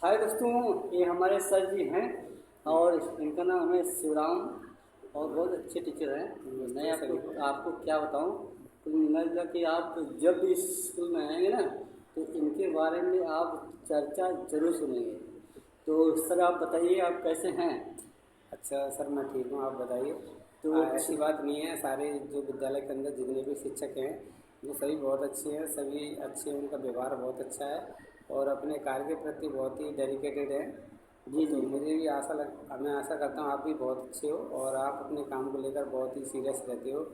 हाय दोस्तों, ये हमारे सर जी हैं और इनका नाम है शिवराम और बहुत अच्छे टीचर हैं। मैं आपको क्या बताऊं। तो मैं लगा कि आप जब भी इस स्कूल में आएंगे ना तो इनके बारे में आप चर्चा जरूर सुनेंगे। तो सर आप बताइए, आप कैसे हैं? अच्छा सर, मैं ठीक हूँ। आप बताइए। तो ऐसी बात नहीं है, सारे जो विद्यालय के अंदर जितने भी शिक्षक हैं वो सभी बहुत अच्छे हैं, सभी अच्छे हैं, उनका व्यवहार बहुत अच्छा है और अपने कार्य के प्रति बहुत ही डेडिकेटेड हैं। जी तो जी। मुझे भी मैं आशा करता हूँ आप भी बहुत अच्छे हो और आप अपने काम को लेकर बहुत ही सीरियस रहते हो।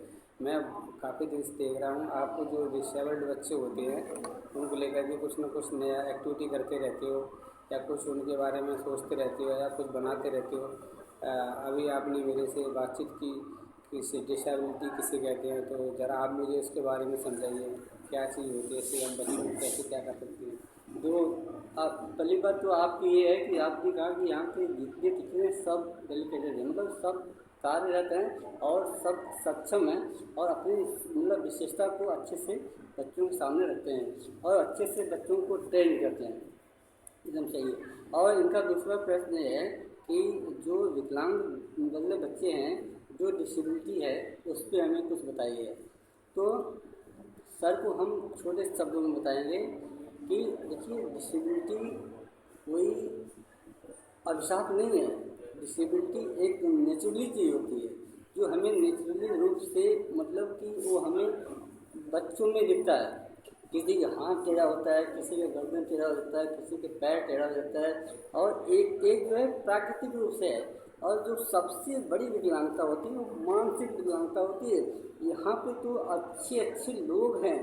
मैं काफ़ी दिन से देख रहा हूँ आपको, जो डिसेबल्ड बच्चे होते हैं उनको लेकर के कुछ ना कुछ नया एक्टिविटी करते रहते हो या कुछ उनके बारे में सोचते रहते हो या कुछ बनाते रहते हो। अभी आपने मेरे से बातचीत की कि डिसेबिलिटी किसे कहते हैं, तो ज़रा आप मुझे उसके बारे में समझाइए, क्या चीज़ होती है, इससे हम बच्चों को कैसे क्या कर सकते हैं। जो आप पहली बात तो आपकी ये है कि आपने कहा कि यहाँ के जितने टीचर हैं सब डेलीकेटेड हैं, मतलब सब कार्यरत हैं और सब सक्षम हैं और अपनी मतलब विशेषता को अच्छे से बच्चों के सामने रखते हैं और अच्छे से बच्चों को ट्रेन करते हैं। एकदम सही है। और इनका दूसरा प्रश्न ये है कि जो विकलांग मतलब बच्चे हैं, जो डिसेबिलिटी है, उस पर हमें कुछ बताइए। तो सर को हम छोटे शब्दों में बताएंगे कि देखिए, डिसेबिलिटी कोई अभिशाप नहीं है। डिसेबिलिटी एक नेचुरली चीज़ होती है जो हमें नेचुरली रूप से मतलब कि वो हमें बच्चों में दिखता है। किसी का हाथ टेढ़ा होता है, किसी का गर्दन टेढ़ा हो जाता है, किसी के पैर टेढ़ा हो जाता है और एक एक जो है प्राकृतिक रूप से है। और जो सबसे बड़ी विकलांगता होती है वो मानसिक विकलांगता होती है। यहाँ पे तो अच्छे अच्छे लोग हैं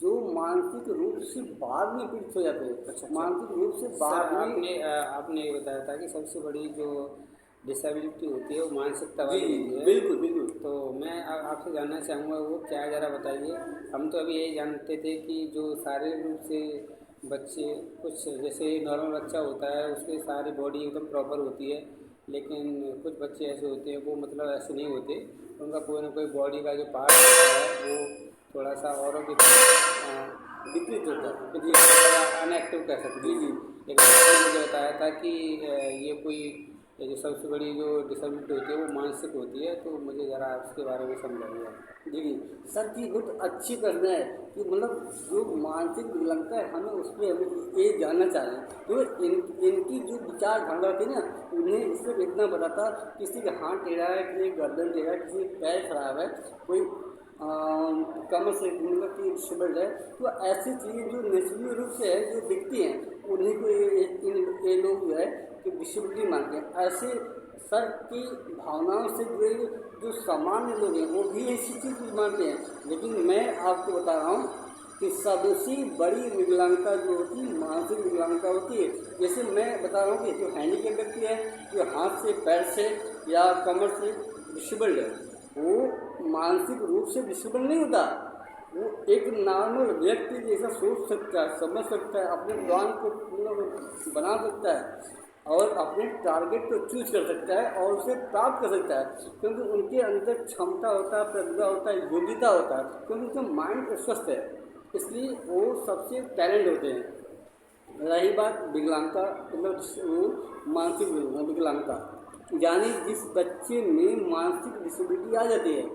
जो मानसिक रूप से बाद में पीड़ित हो जाते हैं। अच्छा अच्छा। मानसिक रूप से सर, बाद में। आपने ये बताया था कि सबसे बड़ी जो डिसेबिलिटी होती है वो मानसिकता जी वाली जी, होती है। बिल्कुल बिल्कुल। तो मैं आपसे जानना चाहूँगा वो क्या है, ज़रा बताइए। हम तो अभी यही जानते थे कि जो शारीरिक रूप से बच्चे, कुछ जैसे नॉर्मल बच्चा होता है उसकी सारी बॉडी एकदम प्रॉपर होती है, लेकिन कुछ बच्चे ऐसे होते हैं वो मतलब ऐसे नहीं होते, उनका कोई ना कोई बॉडी का जो पार्ट होता है वो थोड़ा सा औरों के विकृत होता है जी। अनएक्टिव कह सकते जी हैं। जी। लेकिन आपने मुझे बताया था कि ये कोई, ये जो सबसे बड़ी जो डिसेबिलिटी होती है वो मानसिक होती है, तो मुझे ज़रा उसके बारे में समझाइए आप। जी जी। सर की बहुत अच्छी प्रश्न है कि मतलब जो मानसिक विकलांगता है हमें उस पर हमें ये जानना चाह रहे हैं। तो इनकी जो विचारधारा थी ना, उन्हें इससे इतना पता था किसी का हाथ टेढ़ा है, किसी का गर्दन टेढ़ा है, किसी का पैर खराब है, कोई कमर से मतलब कि डिसेबल्ड है। तो ऐसी चीज़ें जो नेचुरली रूप से है जो दिखती हैं उन्हीं को ये लोग जो है कि डिसेबिलिटी मानते हैं। ऐसे सर की भावनाओं से जुड़े जो सामान्य लोग हैं वो भी ऐसी चीज़ मानते हैं। लेकिन मैं आपको बता रहा हूँ कि सबसे बड़ी विकलांगता जो होती है मानसिक विकलांगता होती है। जैसे मैं बता रहा हूँ कि जो हैंडीकेप व्यक्ति है, जो हाथ से पैर से या कमर से डिसेबल्ड है, वो मानसिक रूप से डिसेबल नहीं होता। वो एक नॉर्मल व्यक्ति जैसा सोच सकता है, समझ सकता है, अपने प्लान को मतलब बना सकता है और अपने टारगेट को चूज कर सकता है और उसे प्राप्त कर सकता है, क्योंकि उनके अंदर क्षमता होता है, प्रतिभा होता है, योग्यता होता है, क्योंकि उनका माइंड स्वस्थ है, इसलिए वो सबसे टैलेंट होते हैं। रही बात विकलांगता मतलब वो मानसिक विकलांगता, यानी जिस बच्चे में मानसिक डिसेबिलिटी आ जाती है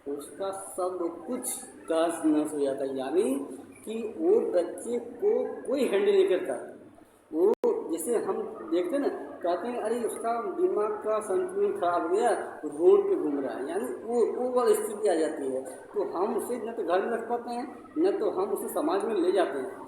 उसका सब कुछ तहस नहस हो जाता है। यानी कि वो बच्चे को कोई हैंडल नहीं करता। वो जैसे हम देखते हैं ना, कहते हैं अरे उसका दिमाग का संतुलन खराब हो गया, रोड पे घूम रहा है, यानी वो वाली स्थिति आ जाती है। तो हम उसे न तो घर में रख पाते हैं, न तो हम उसे समाज में ले जाते हैं।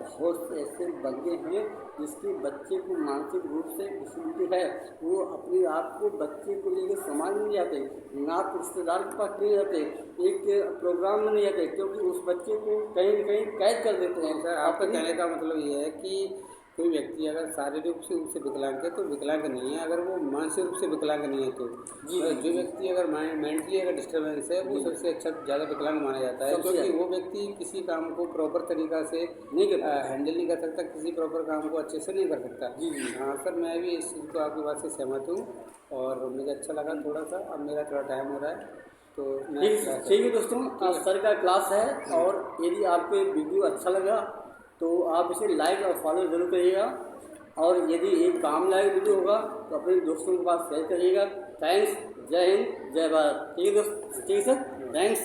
बहुत से ऐसे बंदे हैं जिसके बच्चे को मानसिक रूप से डिसेबिलिटी है, वो अपने आप को बच्चे को लेकर समाज में नहीं जाते, ना तो रिश्तेदार के पास नहीं जाते, एक प्रोग्राम में नहीं जाते, क्योंकि उस बच्चे को कहीं न कहीं कैद कर देते हैं। सर, आपका कहने का मतलब ये है कि कोई व्यक्ति अगर शारीरिक रूप से विकलांग है तो विकलांग नहीं है, अगर वो मानसिक रूप से विकलांग नहीं है तो जी जो व्यक्ति अगर मेंटली अगर डिस्टर्बेंस है वो सबसे अच्छा ज़्यादा विकलांग माना जाता है, क्योंकि वो व्यक्ति किसी काम को प्रॉपर तरीका से नहीं हैंडल नहीं कर सकता, किसी प्रॉपर काम को अच्छे से नहीं कर सकता। जी जी। हाँ सर, मैं भी इस चीज़ को आपकी बात से सहमत हूँ और मुझे अच्छा लगा थोड़ा सा। अब मेरा थोड़ा टाइम हो रहा है तो मैं ठीक है दोस्तों, आज सर का क्लास है और यदि आपको वीडियो अच्छा लगा तो आप इसे लाइक और फॉलो ज़रूर करिएगा। और यदि एक काम लायक वीडियो होगा तो अपने दोस्तों के पास शेयर करिएगा। थैंक्स। जय हिंद, जय भारत। ठीक है दोस्त, ठीक है सर, थैंक्स।